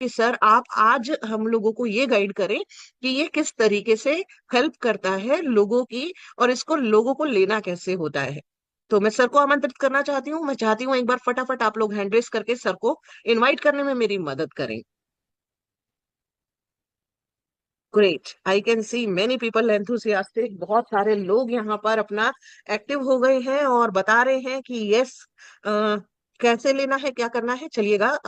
कि सर आप आज हम लोगों को ये गाइड करें कि ये किस तरीके से हेल्प करता है लोगों की, और इसको लोगों को लेना कैसे होता है। तो मैं सर को आमंत्रित करना चाहती हूँ। मैं चाहती हूँ एक बार फटाफट आप लोग हैंड रेस करके सर को इनवाइट करने में मेरी मदद करें। Great, I can see many people enthusiastic. बहुत सारे लोग यहाँ पर अपना एक्टिव हो गए हैं और बता रहे हैं कि यस, कैसे लेना है, क्या करना है। चलिएगा,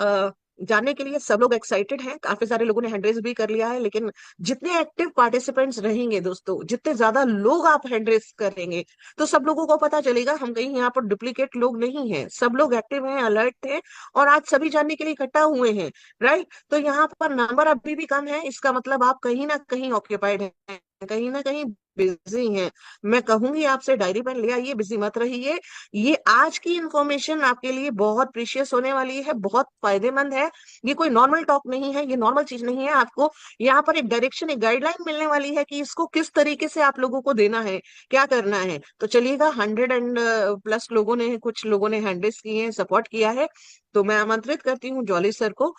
जानने के लिए सब लोग एक्साइटेड हैं। काफी सारे लोगों ने हैंड रेस भी कर लिया है, लेकिन जितने एक्टिव पार्टिसिपेंट्स रहेंगे दोस्तों, जितने ज्यादा लोग आप हैंड रेस करेंगे, तो सब लोगों को पता चलेगा हम कहीं यहाँ पर डुप्लीकेट लोग नहीं हैं। सब लोग एक्टिव हैं, अलर्ट हैं, और आज सभी जानने के लिए इकट्ठा हुए हैं। राइट, तो यहाँ पर नंबर अभी भी कम है, इसका मतलब आप कहीं ना कहीं ऑक्यूपाइड हैं, कहीं ना कहीं बिजी हैं। मैं कहूंगी आपसे डायरी पेन ले आइए, बिजी मत रहिए। ये आज की इंफॉर्मेशन आपके लिए बहुत प्रीशियस होने वाली है, बहुत फायदेमंद है। ये कोई नॉर्मल टॉक नहीं है, ये नॉर्मल चीज नहीं है। आपको यहाँ पर एक डायरेक्शन, एक गाइडलाइन मिलने वाली है कि इसको किस तरीके से आप लोगों को देना है, क्या करना है। तो चलिएगा, 100 एंड प्लस लोगों ने, कुछ लोगों ने हैंडल्स किए हैं, सपोर्ट किया है। तो मैं आमंत्रित करती हूँ जॉली सर को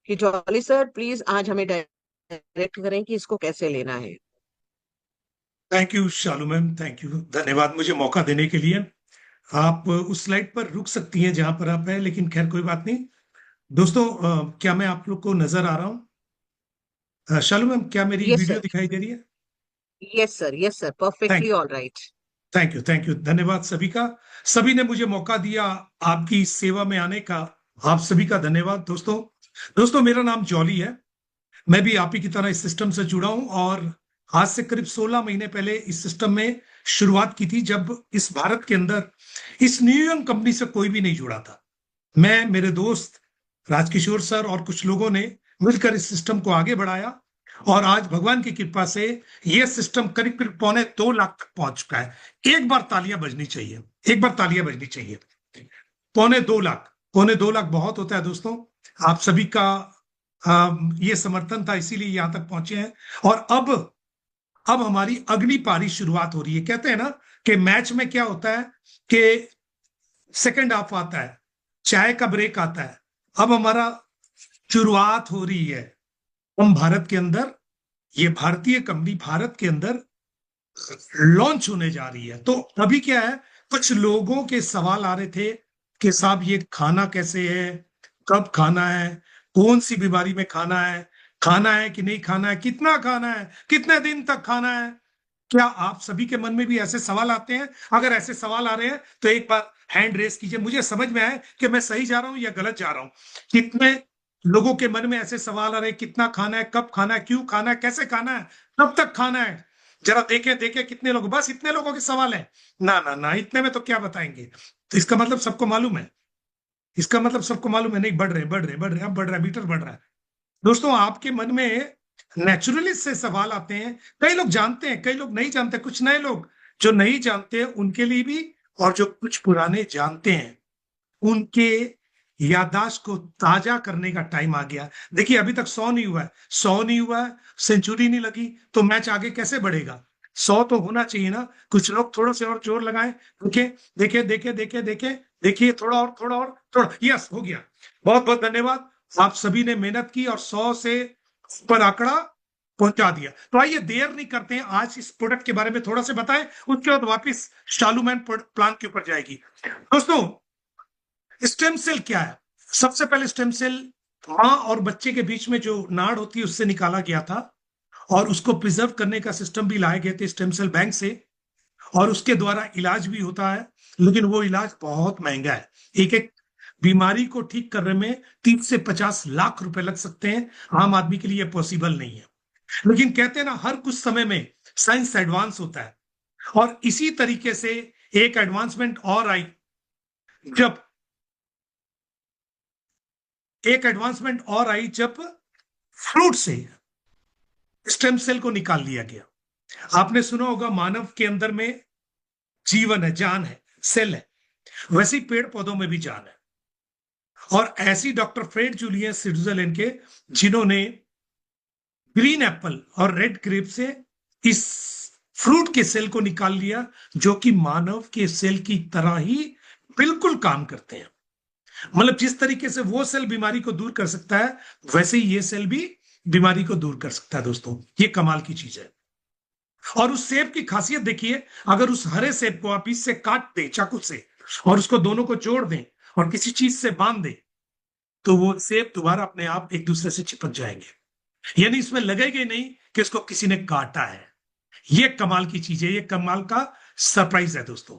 कि जॉली सर प्लीज आज हमें डायरेक्ट करें कि इसको कैसे लेना है। Thank you Shalu ma'am, thank you, धन्यवाद मुझे मौका देने के लिए। आप उस स्लाइड पर रुक सकती हैं जहां पर आप हैं, लेकिन खैर कोई बात नहीं। दोस्तों, क्या मैं आप लोग को नजर आ रहा हूँ? शालू मैम, क्या मेरी यस वीडियो सर, दिखाई दे रही है? Yes sir, yes sir, thank perfectly all right. Thank you, thank you, धन्यवाद सभी का। सभी ने मुझे मौका दिया आपकी सेवा में आने का। आप सभी का धन्यवाद दोस्तों। दोस्तों, मेरा नाम जॉली है। मैं भी आप ही की तरह इस सिस्टम से जुड़ा हूं, और आज से करीब 16 महीने पहले इस सिस्टम में शुरुआत की थी, जब इस भारत के अंदर इस न्यूयॉर्क कंपनी से कोई भी नहीं जुड़ा था। मैं, मेरे दोस्त राजकिशोर सर और कुछ लोगों ने मिलकर इस सिस्टम को आगे बढ़ाया, और आज भगवान की कृपा से यह सिस्टम करीब करीब 2.25 लाख तक पहुंच चुका है। एक बार तालियां बजनी चाहिए, एक बार तालियां बजनी चाहिए। 2.25 लाख, 2.25 लाख बहुत होता है दोस्तों। आप सभी का ये समर्थन था, इसीलिए यहां तक पहुंचे हैं। और अब हमारी अगली पारी शुरुआत हो रही है। कहते हैं ना कि मैच में क्या होता है कि सेकंड हाफ आता है, चाय का ब्रेक आता है। अब हमारा शुरुआत हो रही है। हम भारत के अंदर, ये भारतीय कंपनी भारत के अंदर लॉन्च होने जा रही है। तो अभी क्या है, कुछ लोगों के सवाल आ रहे थे कि साहब ये खाना कैसे है, कब खाना है, कौन सी बीमारी में खाना है कि नहीं खाना है, कितना खाना है, कितने दिन तक खाना है। क्या आप सभी के मन में भी ऐसे सवाल आते हैं? अगर ऐसे सवाल आ रहे हैं तो एक बार हैंड रेस कीजिए, मुझे समझ में आए कि मैं सही जा रहा हूं या गलत जा रहा हूं। कितने लोगों के मन में ऐसे सवाल आ रहे हैं, कितना खाना है, कब खाना है, क्यों खाना है, कैसे खाना है, कब तक खाना है। जरा देखे देखे कितने लोग, बस इतने लोगों के सवाल है। ना ना ना, इतने में तो क्या बताएंगे। तो इसका मतलब सबको मालूम है, इसका मतलब सबको मालूम है, नहीं बढ़ रहे बढ़ रहे बढ़ रहे, अब बढ़ रहा है, मीटर बढ़ रहा है। दोस्तों, आपके मन में नेचुरली से सवाल आते हैं। कई लोग जानते हैं, कई लोग नहीं जानते, कुछ नए लोग जो नहीं जानते उनके लिए भी, और जो कुछ पुराने जानते हैं उनके याददाश्त को ताजा करने का टाइम आ गया। देखिए, अभी तक 100 नहीं हुआ है, 100 नहीं हुआ है, सेंचुरी नहीं लगी, तो मैच आगे कैसे बढ़ेगा? 100 तो होना चाहिए ना। कुछ लोग थोड़ा से और जोर लगाएं। देखिए देखिए देखिए देखिए देखिए देखिए, थोड़ा और, थोड़ा और, थोड़ा, यस, हो गया। बहुत बहुत धन्यवाद। आप सभी ने मेहनत की और 100 से ऊपर आंकड़ा पहुंचा दिया। तो आइए, देर नहीं करते हैं, आज इस प्रोडक्ट के बारे में थोड़ा सा बताएं, उसके बाद वापिस शालूमैन प्लान के ऊपर जाएगी। दोस्तों, स्टेम सेल क्या है? सबसे पहले स्टेम सेल मां और बच्चे के बीच में जो नाड़ होती है उससे निकाला गया था, और उसको प्रिजर्व करने का सिस्टम भी लाए गए थे स्टेम सेल बैंक से, और उसके द्वारा इलाज भी होता है। लेकिन वो इलाज बहुत महंगा है। एक एक बीमारी को ठीक करने में 30 से 50 लाख रुपए लग सकते हैं। आम आदमी के लिए पॉसिबल नहीं है। लेकिन कहते हैं ना, हर कुछ समय में साइंस एडवांस होता है, और इसी तरीके से एक एडवांसमेंट और आई, जब फ्रूट से स्टेम सेल को निकाल लिया गया। आपने सुना होगा, मानव के अंदर में जीवन है, जान है, सेल है। वैसे ही पेड़ पौधों में भी जान है। और ऐसी डॉक्टर फ्रेड जूलियस स्विट्जरलैंड के, जिन्होंने ग्रीन एप्पल और रेड ग्रेप से इस फ्रूट के सेल को निकाल लिया, जो कि मानव के सेल की तरह ही बिल्कुल काम करते हैं। मतलब जिस तरीके से वो सेल बीमारी को दूर कर सकता है, वैसे ही ये सेल भी बीमारी को दूर कर सकता है दोस्तों। ये कमाल की चीज है। और उस सेब की खासियत देखिए, अगर उस हरे सेब को आप बीच से काट दें चाकू से और उसको दोनों को जोड़ दें और किसी चीज से बांध दें, तो वो सेब दोबारा अपने आप एक दूसरे से चिपक जाएंगे। यानी इसमें लगेगा ही नहीं कि इसको किसी ने काटा है। ये कमाल की चीज है, ये कमाल का सरप्राइज है दोस्तों।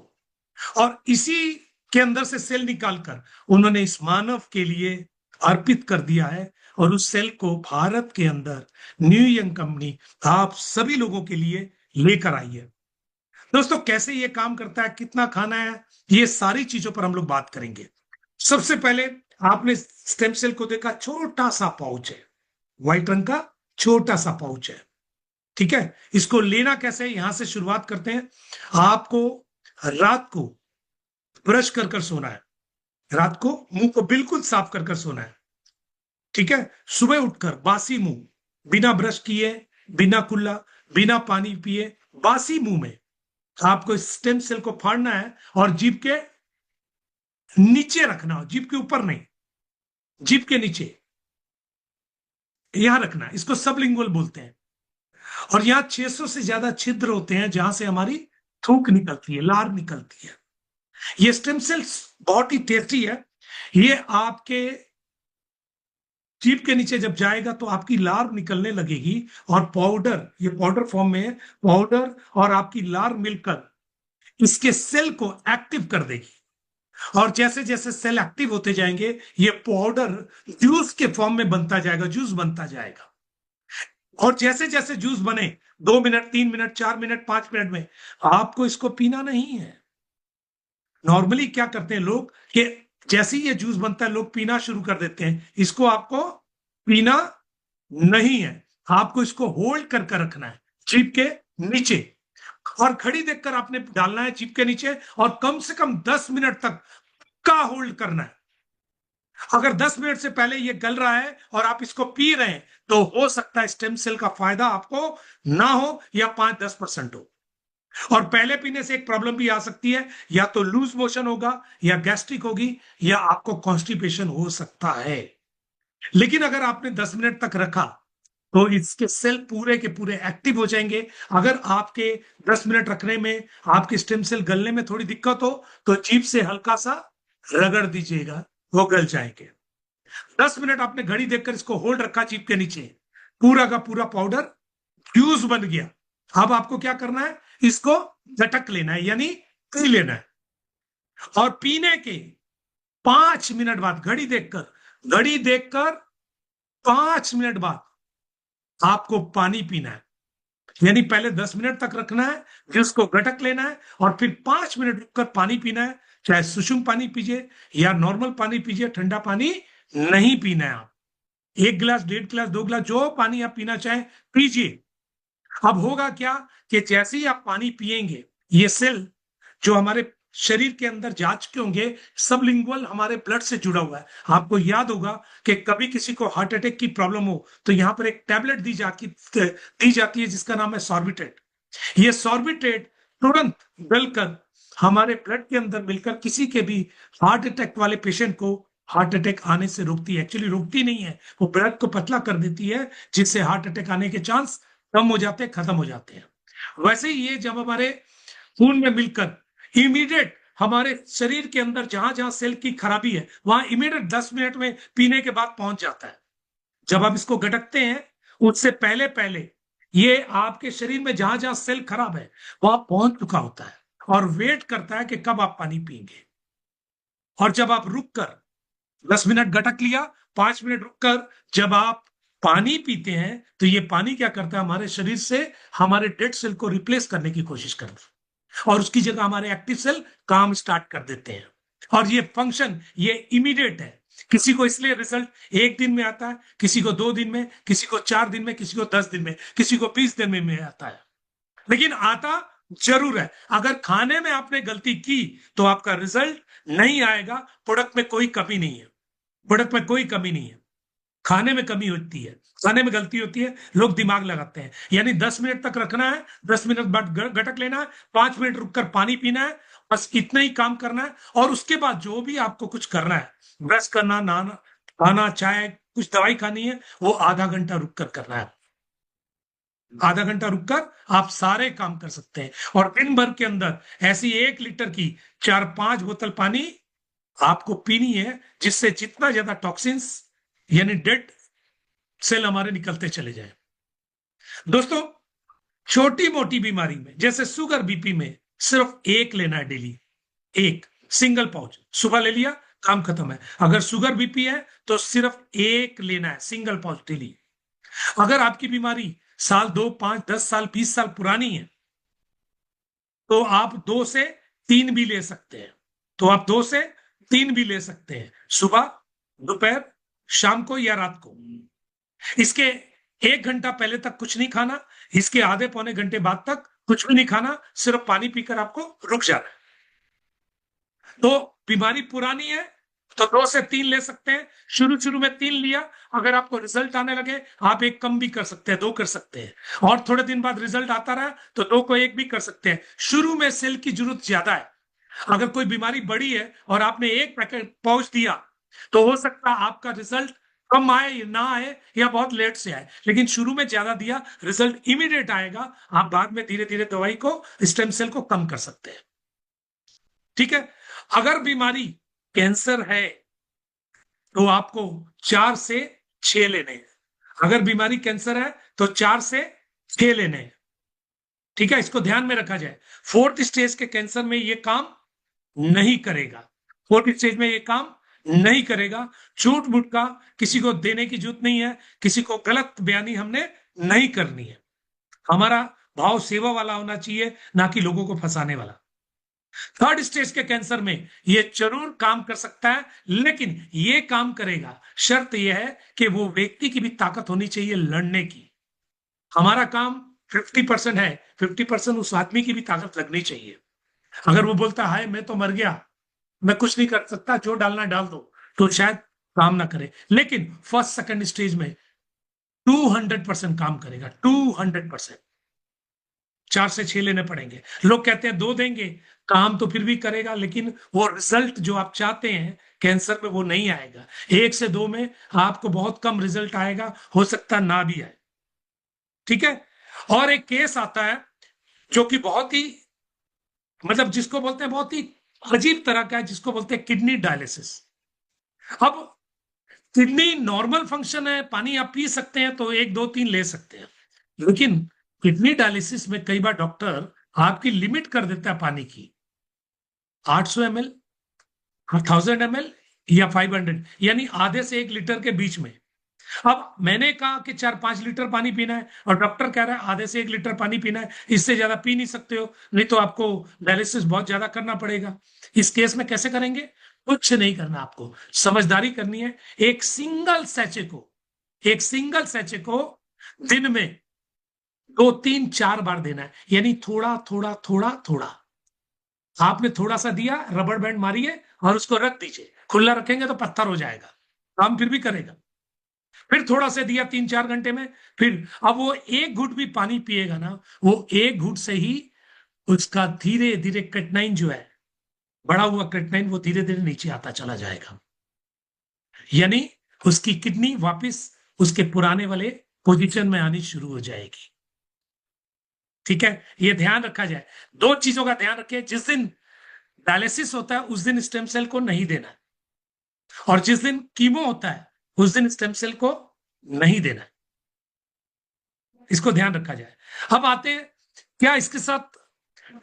और इसी के अंदर से सेल निकालकर उन्होंने इस मानव के लिए अर्पित कर दिया है। और उस सेल को भारत के अंदर न्यू यंग कंपनी आप सभी लोगों के लिए लेकर आई है। दोस्तों कैसे ये काम करता है, कितना खाना है, ये सारी चीजों पर हम लोग बात करेंगे। सबसे पहले आपने स्टेम सेल को देखा, छोटा सा पाउच है, व्हाइट रंग का छोटा सा पाउच है। ठीक है, इसको लेना कैसे है, यहां से शुरुआत करते हैं। आपको रात को ब्रश कर कर सोना है, रात को मुंह को बिल्कुल साफ कर कर सोना है। ठीक है, सुबह उठकर बासी मुंह, बिना ब्रश किए, बिना कुल्ला, बिना पानी पिए, बासी मुंह में आपको स्टेम सेल को फाड़ना है और जीभ के नीचे रखना हो, जीभ के ऊपर नहीं, जीभ के नीचे यहां रखना है। इसको सबलिंगुअल बोलते हैं। और यहां 600 से ज्यादा छिद्र होते हैं जहां से हमारी थूक निकलती है, लार निकलती है। ये स्टेम सेल्स बहुत ही टेस्टी है। ये आपके जीभ के नीचे जब जाएगा तो आपकी लार निकलने लगेगी और पाउडर, ये पाउडर फॉर्म में है, पाउडर और आपकी लार मिलकर इसके सेल को एक्टिव कर देगी। और जैसे जैसे सेल एक्टिव होते जाएंगे ये पाउडर जूस के फॉर्म में बनता जाएगा, जूस बनता जाएगा। और जैसे जैसे जूस बने, 2 मिनट, 3 मिनट, 4 मिनट, 5 मिनट में, आपको इसको पीना नहीं है। नॉर्मली क्या करते हैं लोग कि जैसे ही ये जूस बनता है लोग पीना शुरू कर देते हैं। इसको आपको पीना नहीं है, आपको इसको होल्ड कर कर रखना है जीभ के नीचे। और घड़ी देखकर आपने डालना है जीभ के नीचे और कम से कम 10 मिनट तक का होल्ड करना है। अगर 10 मिनट से पहले ये गल रहा है और आप इसको पी रहे हैं तो हो सकता है स्टेम सेल का फायदा आपको ना हो या 5-10% हो। और पहले पीने से एक प्रॉब्लम भी आ सकती है, या तो लूज मोशन होगा, या गैस्ट्रिक होगी, या आपको कॉन्स्टिपेशन हो सकता है। लेकिन अगर आपने 10 मिनट तक रखा तो इसके सेल पूरे के पूरे एक्टिव हो जाएंगे। अगर आपके 10 मिनट रखने में आपके स्टेम सेल गलने में थोड़ी दिक्कत हो तो जीभ से हल्का सा रगड़ दीजिएगा, वो गल जाएंगे। 10 मिनट आपने घड़ी देखकर इसको होल्ड रखा जीभ के नीचे, पूरा का पूरा पाउडर फ्यूज बन गया। अब आपको क्या करना है, इसको झटक लेना है, यानी पी लेना है। और पीने के 5 मिनट बाद घड़ी देखकर 5 मिनट बाद आपको पानी पीना है। यानी पहले 10 मिनट तक रखना है, फिर उसको गटक लेना है और फिर 5 मिनट रुककर पानी पीना है। चाहे सुषुम पानी पीजिए या नॉर्मल पानी पीजिए, ठंडा पानी नहीं पीना है। आप 1 गिलास, 1.5 गिलास, 2 गिलास, जो पानी आप पीना चाहें पीजिए। अब होगा क्या कि जैसे ही आप पानी पिएंगे, ये सेल जो हमारे शरीर के अंदर जा चुके होंगे, सबलिंगुअल हमारे ब्लड से जुड़ा हुआ है। आपको याद होगा कि कभी किसी को हार्ट अटैक की प्रॉब्लम हो तो यहां पर एक टैबलेट दी जाती है जिसका नाम है सॉर्बिट्रेट। ये सॉर्बिट्रेट तुरंत गलकर हमारे ब्लड के अंदर मिलकर किसी के भी हार्ट अटैक वाले पेशेंट को हार्ट अटैक आने से रोकती है। एक्चुअली रोकती नहीं है, वो ब्लड को पतला कर देती है, जिससे हार्ट अटैक आने के चांस कम हो जाते हैं, खत्म हो जाते हैं। वैसे ही ये जब हमारे खून में मिलकर इमीडिएट हमारे शरीर के अंदर जहां जहां सेल की खराबी है वहां इमीडिएट 10 मिनट में पीने के बाद पहुंच जाता है। जब आप इसको गटकते हैं उससे पहले पहले ये आपके शरीर में जहां जहां सेल खराब है वहां पहुंच चुका होता है और वेट करता है कि कब आप पानी पिएंगे। और जब आप रुक कर 10 मिनट गटक लिया, 5 मिनट रुककर जब आप पानी पीते हैं तो ये पानी क्या करता है, हमारे शरीर से हमारे डेड सेल को रिप्लेस करने की कोशिश करता है और उसकी जगह हमारे एक्टिव सेल काम स्टार्ट कर देते हैं। और ये फंक्शन ये इमीडिएट है। किसी को इसलिए रिजल्ट 1 दिन में आता है, किसी को 2 दिन में, किसी को 4 दिन में, किसी को 10 दिन में, किसी को 20 दिन में आता है। लेकिन आता जरूर है। अगर खाने में आपने गलती की तो आपका रिजल्ट नहीं आएगा। प्रोडक्ट में कोई कमी नहीं है, प्रोडक्ट में कोई कमी नहीं है, खाने में कमी होती है, खाने में गलती होती है, लोग दिमाग लगाते हैं। यानी 10 मिनट तक रखना है, 10 मिनट बाद गटक लेना है, 5 मिनट रुककर पानी पीना है बस इतना ही काम करना है। और उसके बाद जो भी आपको कुछ करना है, ब्रश करना, नहाना, खाना, चाय, कुछ दवाई खानी है, वो आधा घंटा रुक कर करना है। आधा घंटा रुककर आप सारे काम कर सकते हैं। और दिन भर के अंदर ऐसी 1 लीटर की 4-5 बोतल पानी आपको पीनी है, जिससे जितना ज्यादा टॉक्सिन्स यानी डेड सेल हमारे निकलते चले जाए। दोस्तों, छोटी मोटी बीमारी में जैसे शुगर, बीपी में सिर्फ एक लेना है डेली। एक सिंगल पाउच सुबह ले लिया, काम खत्म है। अगर शुगर, बीपी है तो सिर्फ एक लेना है, सिंगल पाउच डेली। अगर आपकी बीमारी साल, 2, 5, 10 साल, 20 साल पुरानी है, तो आप 2 से 3 भी ले सकते हैं। तो आप 2 से 3 भी ले सकते हैं, सुबह, दोपहर, शाम को या रात को। इसके 1 घंटा पहले तक कुछ नहीं खाना, इसके आधे पौने घंटे बाद तक कुछ भी नहीं खाना, सिर्फ पानी पीकर आपको रुक जाना है। तो बीमारी पुरानी है तो 2 से 3 ले सकते हैं। शुरू शुरू में 3 लिया, अगर आपको रिजल्ट आने लगे आप एक कम भी कर सकते हैं, 2 कर सकते हैं। और थोड़े दिन बाद रिजल्ट आता रहा तो 2 को 1 भी कर सकते हैं। शुरू में सेल की जरूरत ज्यादा है। अगर कोई बीमारी बड़ी है और आपने 1 पैकेट पाउच दिया, तो हो सकता है आपका रिजल्ट कम आए, ना आए, या बहुत लेट से आए। लेकिन शुरू में ज्यादा दिया, रिजल्ट इमीडिएट आएगा। आप बाद में धीरे धीरे दवाई को, स्टेम सेल को कम कर सकते हैं। ठीक है। अगर बीमारी कैंसर है तो आपको 4 से 6 लेने हैं। अगर बीमारी कैंसर है तो 4 से 6 लेने हैं। ठीक है, इसको ध्यान में रखा जाए। 4th स्टेज के कैंसर में ये काम नहीं करेगा। 4th स्टेज में ये काम नहीं करेगा। झूठ मूठ का किसी को देने की जरूरत नहीं है, किसी को गलत बयानी हमने नहीं करनी है। हमारा भाव सेवा वाला होना चाहिए, ना कि लोगों को फंसाने वाला। 3rd स्टेज के कैंसर में यह जरूर काम कर सकता है, लेकिन यह काम करेगा, शर्त यह है कि वो व्यक्ति की भी ताकत होनी चाहिए लड़ने की। हमारा काम 50% है, 50% उस आदमी की भी ताकत लगनी चाहिए। अगर वो बोलता है मैं तो मर गया, मैं कुछ नहीं कर सकता, जो डालना डाल दो, तो शायद काम ना करे। लेकिन 1st, 2nd स्टेज में 200% काम करेगा, 200%। 4 से 6 लेने पड़ेंगे। लोग कहते हैं 2 देंगे, काम तो फिर भी करेगा, लेकिन वो रिजल्ट जो आप चाहते हैं कैंसर में वो नहीं आएगा। 1 से 2 में आपको बहुत कम रिजल्ट आएगा, हो सकता ना भी आए। ठीक है। और एक केस आता है जो कि बहुत ही, मतलब जिसको बोलते हैं बहुत ही अजीब तरह का है, जिसको बोलते हैं किडनी डायलिसिस। अब किडनी नॉर्मल फंक्शन है, पानी आप पी सकते हैं तो 1, 2, 3 ले सकते हैं। लेकिन किडनी डायलिसिस में कई बार डॉक्टर आपकी लिमिट कर देता है पानी की, 800 ml, 1000 ml या 500, यानी आधे से 1 लीटर के बीच में। अब मैंने कहा कि 4-5 लीटर पानी पीना है, और डॉक्टर कह रहा है आधे से 1 लीटर पानी पीना है, इससे ज्यादा पी नहीं सकते हो, नहीं तो आपको डायलिसिस बहुत ज्यादा करना पड़ेगा। इस केस में कैसे करेंगे? कुछ नहीं करना, आपको समझदारी करनी है। एक सिंगल सैचे को दिन में 2, 3, 4 बार देना है, यानी थोड़ा थोड़ा थोड़ा थोड़ा। आपने थोड़ा सा दिया, रबड़ बैंड मारिए और उसको रख दीजिए। खुला रखेंगे तो पत्थर हो जाएगा, काम फिर भी करेगा। फिर थोड़ा सा दिया 3-4 घंटे में, फिर अब वो एक घूंट भी पानी पिएगा ना, वो एक घूंट से ही उसका धीरे धीरे क्रेटनाइन जो है, बड़ा हुआ क्रेटनाइन, वो धीरे धीरे नीचे आता चला जाएगा। यानी उसकी किडनी वापस उसके पुराने वाले पोजीशन में आनी शुरू हो जाएगी। ठीक है, ये ध्यान रखा जाए। 2 चीजों का ध्यान रखें। जिस दिन डायलिसिस होता है उस दिन स्टेम सेल को नहीं देना है, और जिस दिन कीमो होता है उस दिन स्टेम सेल को नहीं देना है। इसको ध्यान रखा जाए। अब आते हैं, क्या इसके साथ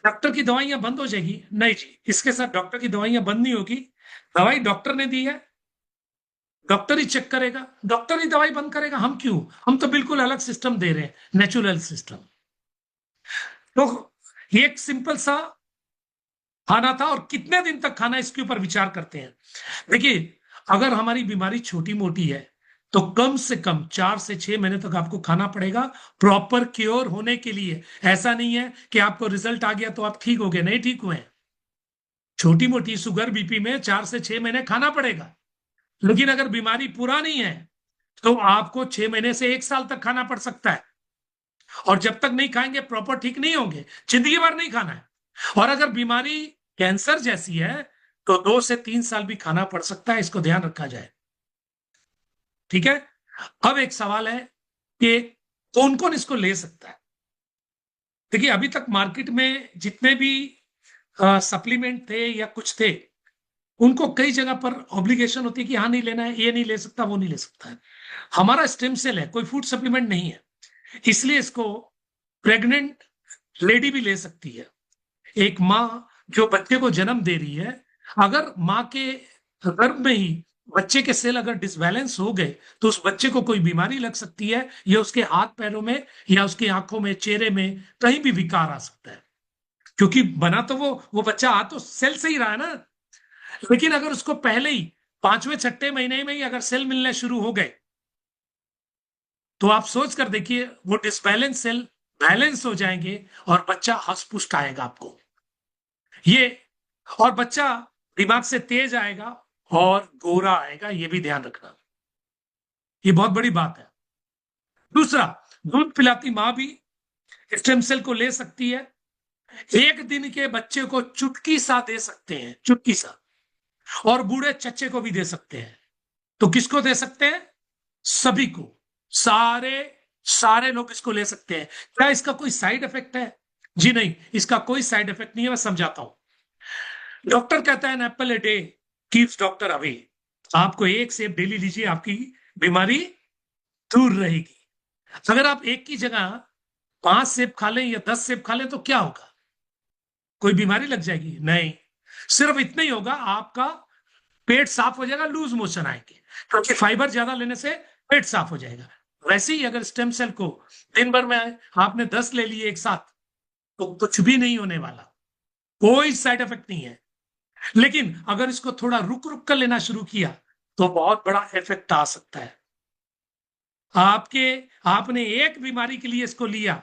डॉक्टर की दवाइयां बंद हो जाएगी? नहीं जी, इसके साथ डॉक्टर की दवाइयां बंद नहीं होगी। दवाई डॉक्टर ने दी है, डॉक्टर ही चेक करेगा, डॉक्टर ही दवाई बंद करेगा। हम क्यों? हम तो बिल्कुल अलग सिस्टम दे रहे हैं, नेचुरल सिस्टम। तो ये एक सिंपल सा खाना था, और कितने दिन तक खाना इसके ऊपर विचार करते हैं। देखिए, अगर हमारी बीमारी छोटी मोटी है तो कम से कम 4 से 6 महीने तक आपको खाना पड़ेगा प्रॉपर क्योर होने के लिए। ऐसा नहीं है कि आपको रिजल्ट आ गया तो आप ठीक हो गए, नहीं ठीक हुए। छोटी मोटी शुगर, बीपी में 4 से 6 महीने खाना पड़ेगा। लेकिन अगर बीमारी पुरानी है तो आपको 6 महीने से 1 साल तक खाना पड़ सकता है, और जब तक नहीं खाएंगे प्रॉपर ठीक नहीं होंगे, जिंदगी भर नहीं खाना है। और अगर बीमारी कैंसर जैसी है तो 2 से 3 साल भी खाना पड़ सकता है, इसको ध्यान रखा जाए। ठीक है। अब एक सवाल है कि कौन कौन इसको ले सकता है। देखिए, अभी तक मार्केट में जितने भी सप्लीमेंट थे या कुछ थे, उनको कई जगह पर ऑब्लिगेशन होती है कि हाँ नहीं लेना है, ये नहीं ले सकता, वो नहीं ले सकता है। हमारा स्टेम सेल है, कोई फूड सप्लीमेंट नहीं है, इसलिए इसको प्रेग्नेंट लेडी भी ले सकती है। एक माँ जो बच्चे को जन्म दे रही है, अगर माँ के गर्भ में ही बच्चे के सेल अगर डिसबैलेंस हो गए तो उस बच्चे को कोई बीमारी लग सकती है, या उसके हाथ पैरों में या उसकी आंखों में, चेहरे में कहीं भी विकार आ सकता है। क्योंकि बना तो वो बच्चा आ तो सेल से ही रहा है ना। लेकिन अगर उसको पहले ही 5वें 6ठे महीने में ही अगर सेल मिलने शुरू हो गए, तो आप सोच कर देखिए, वो डिसबैलेंस सेल बैलेंस हो जाएंगे और बच्चा हष्ट आएगा आपको। ये, और बच्चा दिमाग से तेज आएगा और गोरा आएगा, ये भी ध्यान रखना, ये बहुत बड़ी बात है। दूसरा, दूध पिलाती मां भी स्टेम सेल को ले सकती है। 1 दिन के बच्चे को चुटकी सा दे सकते हैं, चुटकी सा। और बूढ़े चच्चे को भी दे सकते हैं। तो किसको दे सकते हैं? सभी को, सारे सारे लोग इसको ले सकते हैं। क्या इसका कोई साइड इफेक्ट है? जी नहीं, इसका कोई साइड इफेक्ट नहीं है, मैं समझाता हूं। डॉक्टर कहता है an apple a day keeps doctor away. आपको 1 सेब डेली लीजिए, आपकी बीमारी दूर रहेगी। अगर आप एक की जगह 5 सेब खा लें या 10 सेब खा लें तो क्या होगा? कोई बीमारी लग जाएगी? नहीं, सिर्फ इतना ही होगा, आपका पेट साफ हो जाएगा, लूज मोशन आएंगे, क्योंकि फाइबर ज्यादा लेने से पेट साफ हो जाएगा। वैसे ही अगर स्टेम सेल को दिन भर में आपने 10 ले लिए एक साथ, तो कुछ भी नहीं होने वाला, कोई साइड इफेक्ट नहीं है। लेकिन अगर इसको थोड़ा रुक रुक कर लेना शुरू किया तो बहुत बड़ा इफेक्ट आ सकता है। आपके आपने एक बीमारी के लिए इसको लिया,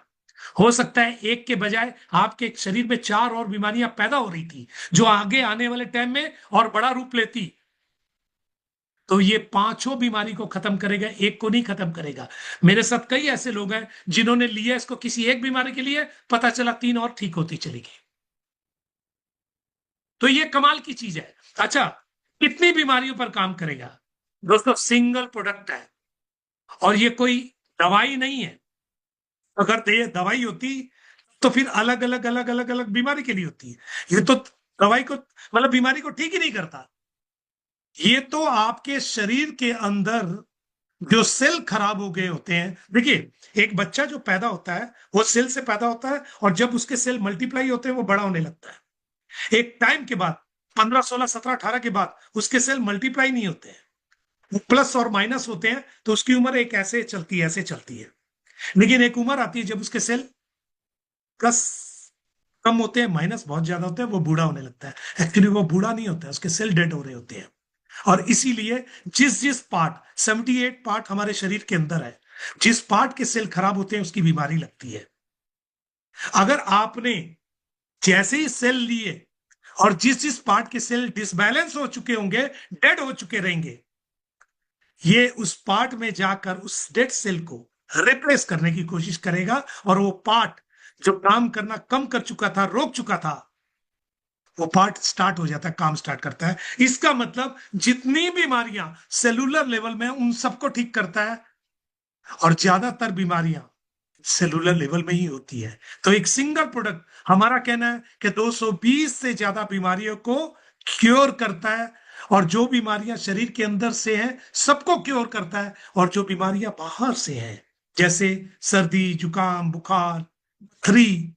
हो सकता है एक के बजाय आपके शरीर में 4 और बीमारियां पैदा हो रही थी, जो आगे आने वाले टाइम में और बड़ा रूप लेती। तो ये पांचों बीमारी को खत्म करेगा, एक को नहीं खत्म करेगा। मेरे साथ कई ऐसे लोग हैं जिन्होंने लिया इसको किसी एक बीमारी के लिए, पता चला 3 और ठीक होती चली गई। तो ये कमाल की चीज है। अच्छा, कितनी बीमारियों पर काम करेगा? दोस्तों, सिंगल प्रोडक्ट है, और ये कोई दवाई नहीं है। अगर ये दवाई होती तो फिर अलग अलग अलग अलग अलग बीमारी के लिए होती है। ये तो दवाई को, मतलब बीमारी को ठीक ही नहीं करता। ये तो आपके शरीर के अंदर जो सेल खराब हो गए होते हैं। देखिए, एक बच्चा जो पैदा होता है वो सेल से पैदा होता है, और जब उसके सेल मल्टीप्लाई होते हैं वो बड़ा होने लगता है। एक टाइम के बाद, 15 16 17 18 के बाद उसके सेल मल्टीप्लाई नहीं होते हैं, वो प्लस और माइनस होते हैं। तो उसकी उम्र एक ऐसे चलती है, ऐसे चलती है। लेकिन एक उम्र आती है जब उसके सेल प्लस कम होते हैं, माइनस बहुत ज्यादा होते हैं, वो बूढ़ा होने लगता है। एक्चुअली वो बूढ़ा नहीं होता है, उसके सेल डेड हो रहे होते हैं। और इसीलिए जिस जिस पार्ट, 78 पार्ट हमारे शरीर के अंदर है, जिस पार्ट के सेल खराब होते हैं उसकी बीमारी लगती है। अगर आपने जैसे ही सेल लिए और जिस जिस पार्ट के सेल डिसबैलेंस हो चुके होंगे, डेड हो चुके रहेंगे, ये उस पार्ट में जाकर उस डेड सेल को रिप्लेस करने की कोशिश करेगा, और वो पार्ट जो काम करना कम कर चुका था, रोक चुका था, वो पार्ट स्टार्ट हो जाता है, काम स्टार्ट करता है। इसका मतलब जितनी बीमारियां सेलुलर लेवल में उन सबको ठीक करता है, और ज्यादातर बीमारियां सेलुलर लेवल में ही होती है। तो एक सिंगल प्रोडक्ट, हमारा कहना है कि 220 से ज्यादा बीमारियों को क्योर करता है, और जो बीमारियां शरीर के अंदर से हैं सबको क्योर करता है, और जो बीमारियां बाहर से हैं, जैसे सर्दी, जुकाम, बुखार, थ्री,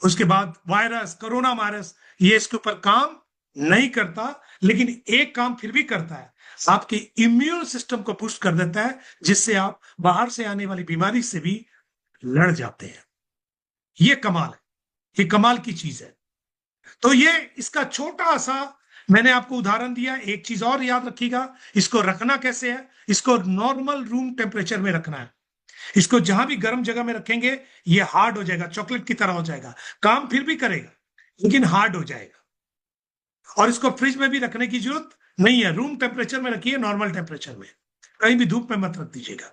उसके बाद वायरस, कोरोना वायरस, ये इसके ऊपर काम नहीं करता। लेकिन एक काम फिर भी करता है, आपके इम्यून सिस्टम को पुश कर देता है, जिससे आप बाहर से आने वाली बीमारी से भी लड़ जाते हैं। ये कमाल है, ये कमाल की चीज है। तो ये इसका छोटा सा मैंने आपको उदाहरण दिया। एक चीज और याद रखिएगा, इसको रखना कैसे है। इसको नॉर्मल रूम टेम्परेचर में रखना है। इसको जहां भी गर्म जगह में रखेंगे ये हार्ड हो जाएगा, चॉकलेट की तरह हो जाएगा। काम फिर भी करेगा लेकिन हार्ड हो जाएगा। और इसको फ्रिज में भी रखने की जरूरत नहीं है, रूम टेम्परेचर में रखिए, नॉर्मल टेम्परेचर में, कहीं भी धूप में मत रख दीजिएगा।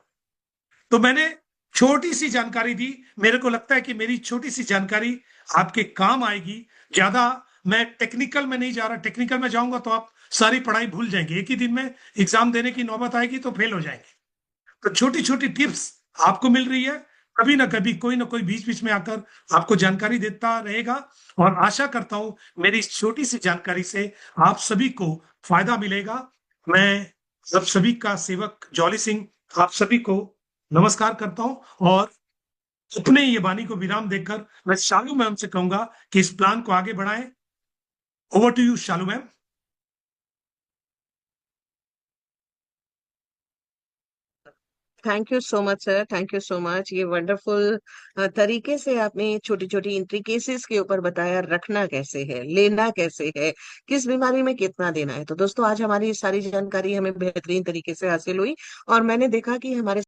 तो मैंने छोटी सी जानकारी दी, मेरे को लगता है कि मेरी छोटी सी जानकारी आपके काम आएगी। ज्यादा मैं टेक्निकल में नहीं जा रहा, टेक्निकल में जाऊंगा तो आप सारी पढ़ाई भूल जाएंगे, एक ही दिन में एग्जाम देने की नौबत आएगी तो फेल हो जाएंगे। तो छोटी छोटी टिप्स आपको मिल रही है, कभी ना कोई बीच बीच में आकर आपको जानकारी देता रहेगा। और आशा करता हूं मेरी इस छोटी सी जानकारी से आप सभी को फायदा मिलेगा। मैं सब सभी का सेवक जॉली सिंह आप सभी को नमस्कार करता हूं, और अपने ये वाणी को विराम देकर मैं शालू मैम से कहूंगा कि इस प्लान को आगे बढ़ाएं। Over to you Shalu ma'am. Thank you so much sir, thank you so much. ये वंडरफुल तरीके से आपने छोटी छोटी इंट्रिकेसीज के ऊपर बताया, रखना कैसे है, लेना कैसे है, किस बीमारी में कितना देना है। तो दोस्तों, आज हमारी ये सारी जानकारी हमें बेहतरीन तरीके से हासिल हुई, और मैंने देखा कि हमारे